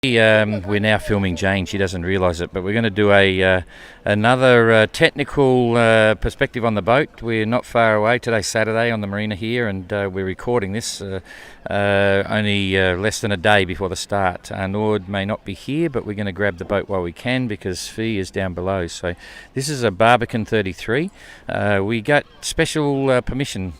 We're now filming Jane. She doesn't realise it, but we're going to do another technical perspective on the boat. We're not far away. Today's Saturday on the marina here, and we're recording this only less than a day before the start. Arnaud may not be here, but we're going to grab the boat while we can because FEI is down below. So this is a BARBICAN 33. We got special permission.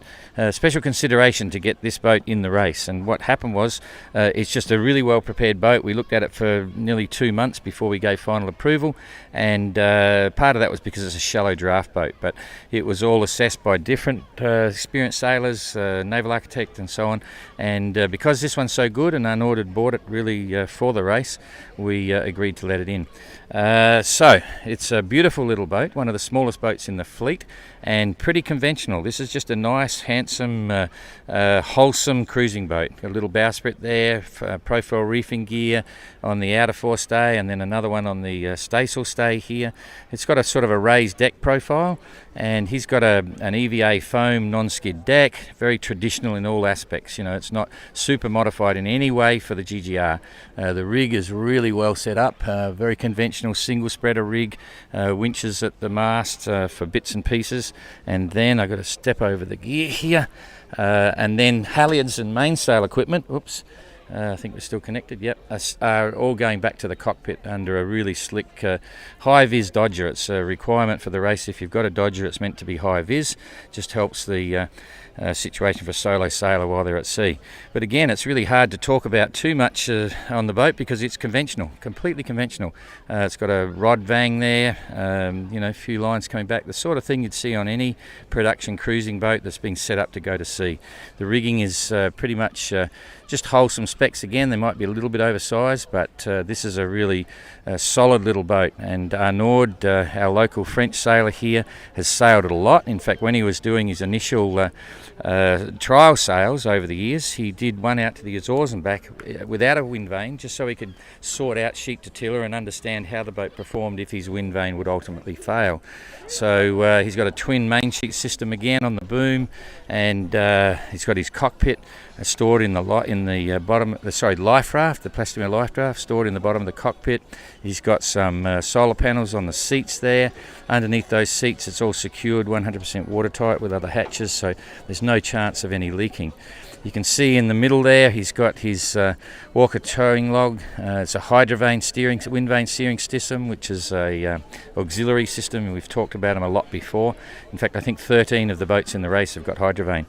Special consideration to get this boat in the race, and what happened was it's just a really well prepared boat. We looked at it for nearly 2 months before we gave final approval, and part of that was because it's a shallow draft boat, but it was all assessed by different experienced sailors, naval architect and so on, and because this one's so good and Arnaud had bought it really for the race, we agreed to let it in. So it's a beautiful little boat, one of the smallest boats in the fleet, and pretty conventional. This is just a nice, handsome, wholesome cruising boat. A little bowsprit there, profile reefing gear on the outer forestay, and then another one on the staysail stay here. It's got a sort of a raised deck profile, and he's got an EVA foam non-skid deck, very traditional in all aspects. You know, it's not super modified in any way for the GGR. The rig is really well set up, very conventional single spreader rig, winches at the mast for bits and pieces, and then I've got to step over the gear here, and then halyards and mainsail equipment. Oops. I think we're still connected, yep, are all going back to the cockpit under a really slick high-vis dodger. It's a requirement for the race. If you've got a dodger, it's meant to be high-vis. Just helps the situation for a solo sailor while they're at sea. But again, it's really hard to talk about too much on the boat because it's conventional, completely conventional. It's got a rod vang there, you know, a few lines coming back, the sort of thing you'd see on any production cruising boat that's being set up to go to sea. The rigging is pretty much just wholesome specs again. They might be a little bit oversized, but this is a really solid little boat. And Arnaud, our local French sailor here, has sailed it a lot. In fact, when he was doing his initial trial sails over the years, he did one out to the Azores and back without a wind vane, just so he could sort out sheet to tiller and understand how the boat performed if his wind vane would ultimately fail. So he's got a twin main sheet system again on the boom, and he's got his cockpit stored in the bottom, life raft, the Plastimir life raft stored in the bottom of the cockpit. He's got some solar panels on the seats there. Underneath those seats, it's all secured, 100% watertight with other hatches, so there's no chance of any leaking. You can see in the middle there, he's got his Walker towing log. It's a hydrovane steering, wind vane steering system, which is a auxiliary system, and we've talked about them a lot before. In fact, I think 13 of the boats in the race have got hydrovane.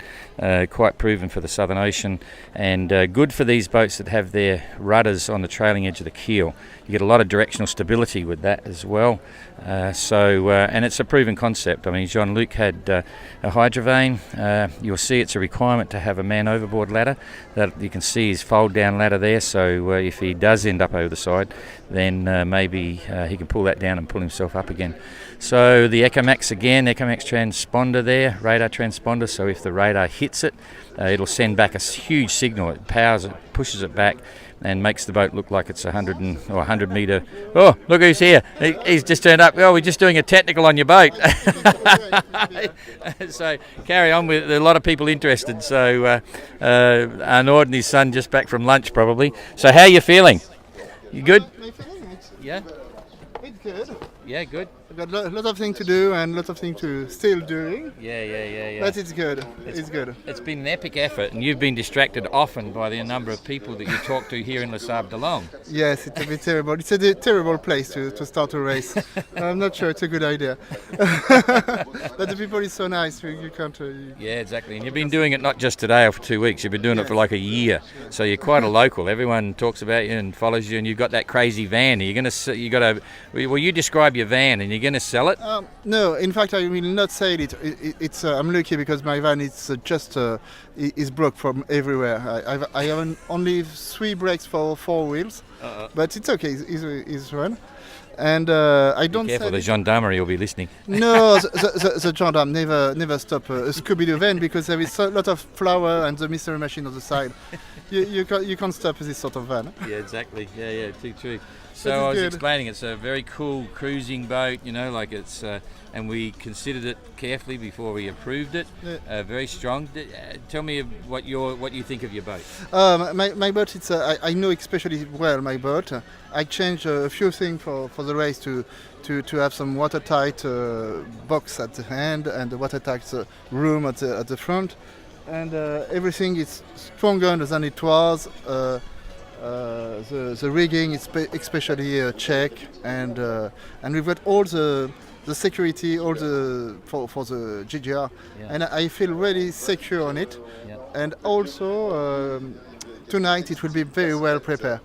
Quite proven for the Southern Ocean, and good for these boats that have their rudders on the trailing edge of the keel. You get a lot of directional stability with that as well. And it's a proven concept. I mean, Jean-Luc had a hydrovane. You'll see it's a requirement to have a man overboard ladder. That you can see his fold down ladder there, so if he does end up over the side, then maybe he can pull that down and pull himself up again. So the Ecomax again, Ecomax transponder there, radar transponder, so if the radar hits it, it'll send back a huge signal. It powers it, pushes it back, and makes the boat look like it's 100 metre. Oh, look who's here. He's just turned up. Oh, we're just doing a technical on your boat. So carry on with a lot of people interested. So Arnaud and his son just back from lunch probably. So how are you feeling? You good? Yeah? It's good. Yeah, good. I've got a lot of things to do and lots of things to still doing. Yeah. But it's good. It's good. It's been an epic effort, and you've been distracted often by the number of people that you talk to here in Les Sables d'Olonne. Yes, it's a bit terrible. It's a terrible place to start a race. I'm not sure it's a good idea. But the people is so nice. You can't. Yeah, exactly. And you've been doing it not just today or for 2 weeks. You've been doing it for like a year. So you're quite a local. Everyone talks about you and follows you, and you've got that crazy van. Will you describe your van, and you're going to sell it? No, in fact, I will not sell it. It's I'm lucky because my van is broke from everywhere. I have only 3 brakes for 4 wheels, but it's okay. It's run. And I don't. Be careful, the gendarmerie will be listening. No, the gendarme never stop a Scooby-Doo van because there is a lot of flour and the mystery machine on the side. You can't stop this sort of van. Yeah, exactly. Yeah, too true. So I was explaining, it's a very cool cruising boat, you know, like it's, and we considered it carefully before we approved it. Yeah. Very strong. Tell me what you think of your boat. My boat, I know especially well my boat. I changed a few things for the race to have some watertight box at the end and the watertight room at the front, and everything is stronger than it was. The rigging is especially check, and we've got all the security, all for the GGR, and I feel really secure on it. And also tonight it will be very well prepared.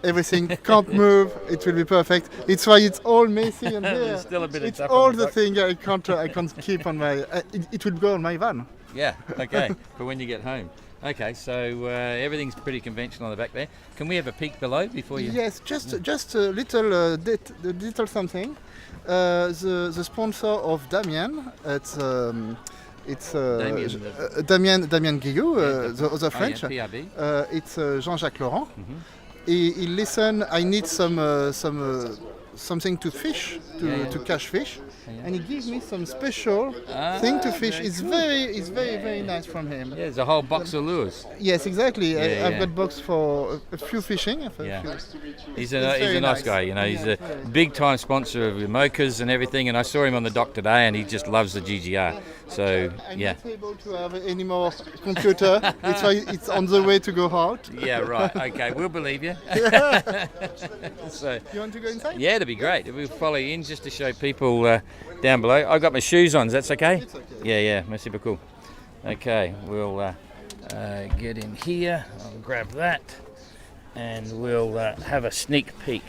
Everything can't move. It will be perfect. It's why it's all messy and There's still a bit of it's stuff all on the the boat. thing I can't keep on my. It will go on my van. Yeah, okay, for when you get home. Okay, so everything's pretty conventional on the back there. Can we have a peek below before you... Yes, just a little something. The sponsor of Damien, it's Damien Guillou, the other French. PRB. It's Jean-Jacques Laurent. He listen. I need something to fish, to catch fish, and he gives me some special thing to fish. It's very nice from him. Yeah, there's a whole box of lures. Yes, exactly. I've Yeah. got box for a few fishing. He's a nice guy, you know. He's a big time sponsor of Mochas and everything, and I saw him on the dock today, and he just loves the GGR. So I'm yeah. not able to have any more computer. It's why it's on the way to go out. Yeah, right. Okay, we'll believe you. So You want to go inside? yeah, it'd be great. We'll follow you in just to show people down below. I've got my shoes on. That's okay? It's okay. Yeah. Merci beaucoup. Okay, we'll get in here. I'll grab that, and we'll have a sneak peek.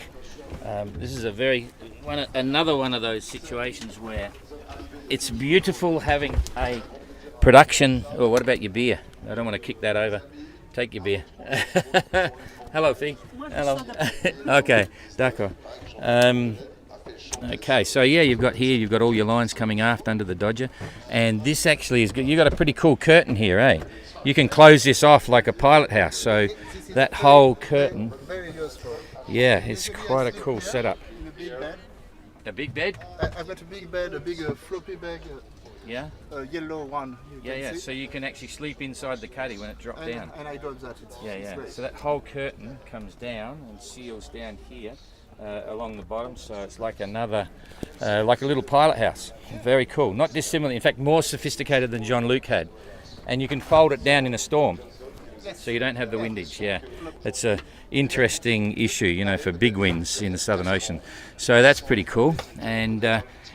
This is another one of those situations where it's beautiful having a production. Oh, what about your beer? I don't want to kick that over. Take your beer. Hello, Fee. Hello. Okay, d'accord. Okay, so yeah, you've got all your lines coming aft under the Dodger, and this actually is good. You've got a pretty cool curtain here, eh? You can close this off like a pilot house, so that whole curtain. Very useful. Yeah, it's quite a cool setup. In a big bed. A big bed? I've got a big bed, a big floppy bag, Yeah. yellow one. You can see. So you can actually sleep inside the cuddy when it drops down. And I drop that. It's great. So that whole curtain comes down and seals down here along the bottom. So it's like another, like a little pilot house. Very cool. Not dissimilar. In fact, more sophisticated than John Luke had. And you can fold it down in a storm. So you don't have the windage. Yeah, it's a interesting issue, you know, for big winds in the Southern Ocean. So that's pretty cool. And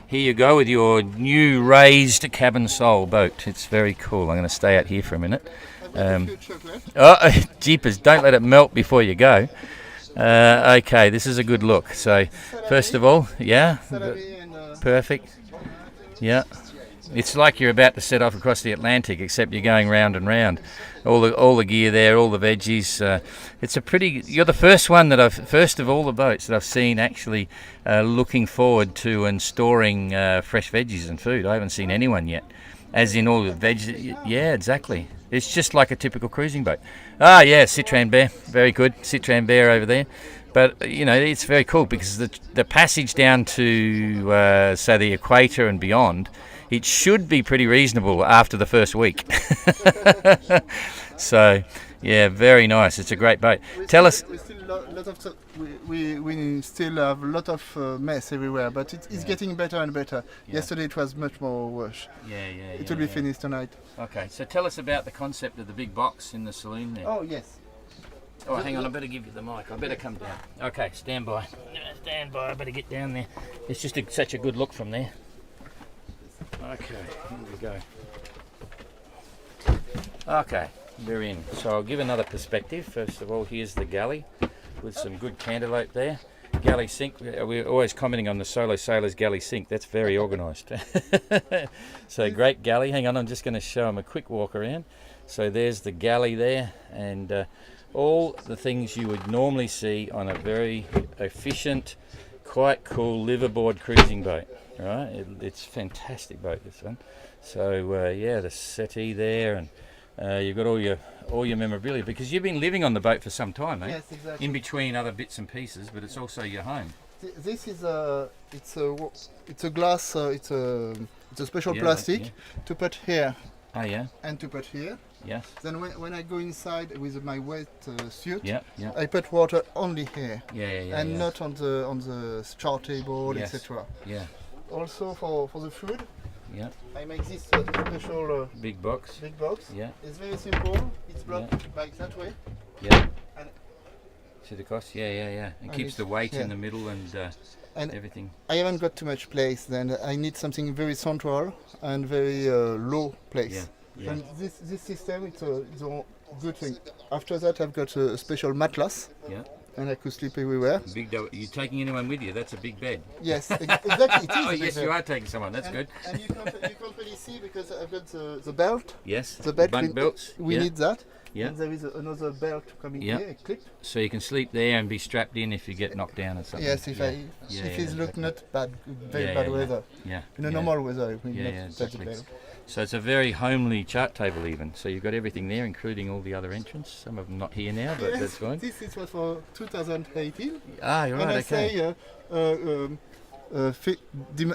here you go with your new raised cabin sole boat. It's very cool. I'm going to stay out here for a minute. Oh, jeepers, don't let it melt before you go. Okay, this is a good look. So first of all, yeah, perfect. Yeah, it's like you're about to set off across the Atlantic, except you're going round and round. All the gear there, all the veggies. It's a pretty. You're the first one first of all the boats that I've seen actually looking forward to and storing fresh veggies and food. I haven't seen anyone yet, as in all the veg. Yeah, exactly. It's just like a typical cruising boat. Ah, yeah, Citran Bear, very good. Citran Bear over there. But you know, it's very cool because the passage down to say the equator and beyond, it should be pretty reasonable after the first week. So, yeah, very nice. It's a great boat. Tell us. We still have a lot of mess everywhere, but it's getting better and better. Yeah. Yesterday it was much more worse. It will be finished tonight. Okay, so tell us about the concept of the big box in the saloon there. Oh yes. Oh, hang on, I better give you the mic. I better come down. Okay, stand by. Stand by, I better get down there. It's just such a good look from there. Okay, here we go. Okay, we're in. So I'll give another perspective. First of all, here's the galley with some good cantaloupe there. Galley sink, we're always commenting on the Solo Sailors galley sink. That's very organised. So great galley. Hang on, I'm just going to show them a quick walk around. So there's the galley there, and all the things you would normally see on a very efficient, quite cool liveaboard cruising boat. Right, it's a fantastic boat, this one. So yeah, the settee there, and you've got all your memorabilia, because you've been living on the boat for some time, eh? Yes, exactly. In between other bits and pieces, but it's also your home. This is it's a glass. It's a special plastic to put here Oh yeah. and to put here. Yes. Then when I go inside with my wet suit, Yeah. Yeah. I put water only here Yeah. and not on the chart table, Yes. etc. Yeah. Also for the food, Yeah. I make this special Big box. big box. Yeah. It's very simple. It's blocked like that way. Yeah. And- See the cost? Yeah. It And keeps it's- the weight yeah. in the middle and And everything. I haven't got too much place. Then I need something very central and very low place. Yeah. Yeah. And this system, it's a good thing. After that, I've got a special mattress, Yeah. and I could sleep everywhere. Big. You taking anyone with you? That's a big bed. Yes, exactly. It is Oh a big yes, bed. you are taking someone. That's and, good. And you can't really see because I've got the belt. Yes. The belt. Bunk belts. We yeah. need that. Yeah. And there is another belt coming Yeah. here. Click. So you can sleep there and be strapped in if you get knocked down or something. Yes, if yeah. if it's look exactly. not bad, very Yeah, bad yeah, weather. Yeah. In a yeah. normal weather, we Yeah, not yeah, touch the exactly. belt. So it's a very homely chart table even. So you've got everything there, including all the other entrants. Some of them not here now, but Yes, that's fine. This is what for 2018. Ah, you're And right. I Okay. say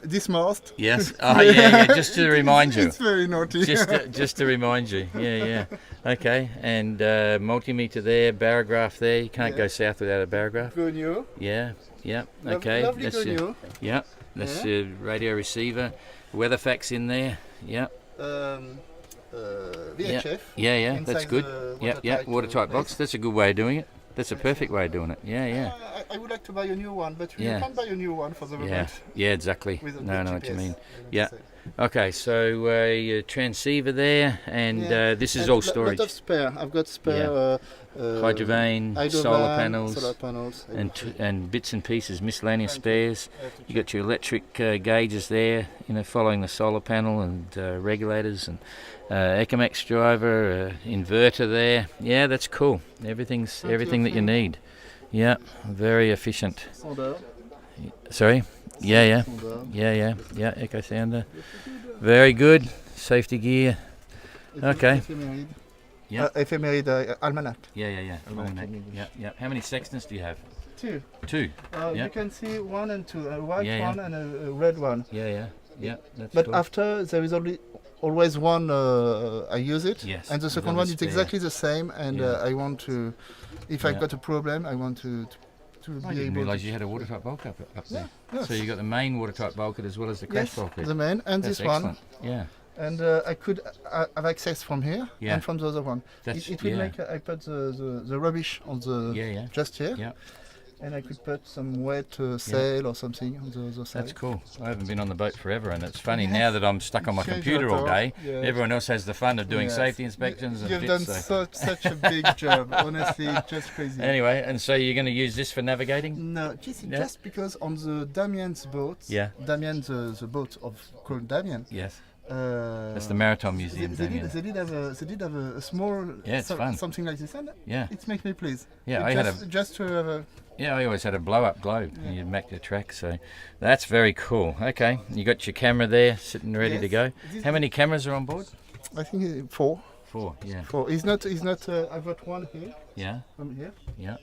dismast. Yes. Oh, yeah. Just to remind you. It's very naughty. Just to remind you. Yeah. Okay. And multimeter there, barograph there. You can't go Yeah. south without a barograph. Gonio. Yeah. Okay. Lovely That's Gonio. yeah. That's radio receiver. Weather facts in there. Yeah. VHF. Yeah. That's inside good. the Yeah. watertight, Watertight box. place. That's a good way of doing it. That's a perfect way of doing it. Yeah. I would like to buy a new one, but you Yeah. can't buy a new one for the Yeah. moment. Yeah. Exactly. With a No, I know what you GPS, mean. let me Yeah. say. Okay. So your transceiver there, and Yeah. this is And all storage. Lot of spare. I've got spare Hydrovane, solar panels, solar panels, and bits and pieces, miscellaneous spares. You got your electric gauges there, following the solar panel and regulators and Ecomax driver, inverter there. Yeah, that's cool. Everything that you need. Yeah, very efficient. Sondeur. Sorry. Yeah. Sondeur. Yeah. Echo sounder. Very good. Safety gear. Okay. Ephemeride. Yeah. Ephemeride almanac. Yeah. Almanac. Yeah. How many sextants do you have? Two. Two. Yeah. You can see one and two, a white Yeah. one and a red one. Yeah. That's But cool. after there is always one I use it, Yes, and the it's second on one the is spare. exactly the same. And Yeah. I want to, if Yeah. I've got a problem, I want to I be didn't able realise to. you had a watertight bulkhead up there. Yes. So you got the main watertight bulkhead as well as the crash Yes, bulkhead. the main and That's this one, excellent. Yeah. and I could have access from here Yeah. and from the other one. It will make I put the rubbish on the Yeah. just here, Yeah. and I could put some wet sail or something on the other side. That's cool. I haven't been on the boat forever, and it's funny Yes. now that I'm stuck on my Change computer your all car. day. Yes. Everyone else has the fun of doing Yes. safety inspections and You've bits. done such a big job, honestly, just crazy. Anyway, and so you're going to use this for navigating? No, Yeah. just because on the Damien's boat, Yeah. Damien, the boat called Damien. Yes. Uh, That's the Maritime Museum, Damien. They did have a small Yeah, it's fun. something like this, and Yeah. it makes me pleased. Yeah, It I had just to have a Yeah, I always had a blow-up globe, and you'd make the track. So that's very cool. Okay, you got your camera there, sitting ready to Yes. go. This- How many cameras are on board? I think 4. 4. Yeah. 4. He's not. I've got one here, Yeah. from here. Yeah.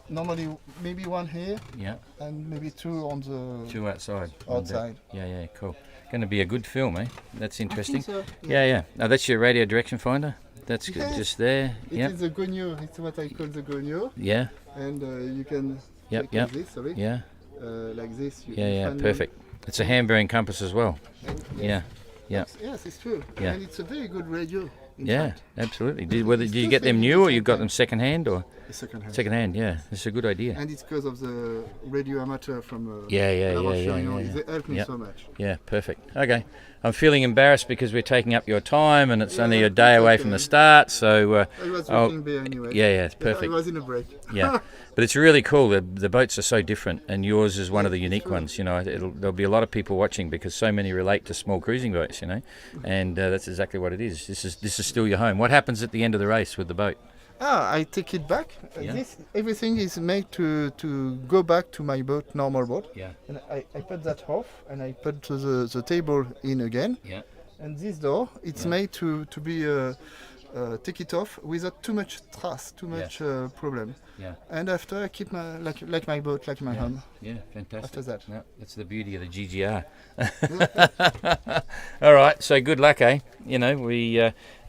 Normally, maybe one here, Yeah. and maybe 2 on the 2 outside. outside. Yeah. Cool. Going to be a good film, eh? That's interesting. I think so, Yeah. Now that's your radio direction finder. That's good. Yes. Just there. It Yep. is a gonio. It's what I call the gonio, Yeah. and you can Yep. make Yep. like this. Sorry. Yeah. Like this. You Yeah. find Perfect. It's a hand-bearing compass as well. and- Yeah. Yeah. Yes, it's true. Yeah. And it's a very good radio. in Yeah. fact. Absolutely. It's Did you just get them maybe new, or the you got same them second-hand, or It's second-hand. second-hand? Yeah. It's a good idea. And it's because of the radio amateur from Yeah. They helped me Yeah. so much. Yeah, perfect. Okay. I'm feeling embarrassed because we're taking up your time and it's Yeah, only a day it's away okay. from the start, so I was Oh, working there anyway. yeah, it's I perfect. was in a break. Yeah. But it's really cool. The boats are so different, and yours is one of the unique true. ones. There'll be a lot of people watching because so many relate to small cruising boats, and that's exactly what it is. This is still your home. What happens at the end of the race with the boat? I take it back. Yeah. Everything is made to go back to my boat, normal boat. Yeah. And I put that off, and I put the table in again. Yeah. And this door, it's Yeah. made to be take it off without too much stress, too much problem. Yeah. And after I keep my like my boat, like my home. Yeah, fantastic. After that. No, that's the beauty of the GGR. All right, so good luck, eh? You know, we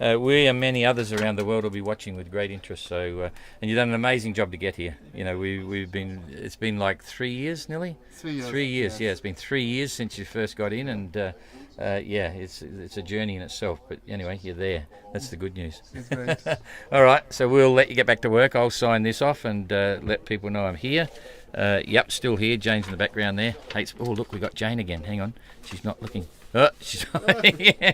and many others around the world will be watching with great interest. So, and you've done an amazing job to get here. You know, it's been like 3 years nearly. 3 years. 3 years, yes. yeah. It's been 3 years since you first got in, and yeah, it's a journey in itself. But anyway, you're there. That's the good news. It's great. All right, so we'll let you get back to work. I'll sign this off and let people know I'm here. Yep, still here. Jane's in the background there. Oh, look, we got Jane again. Hang on. She's not looking. Oh, she's yeah.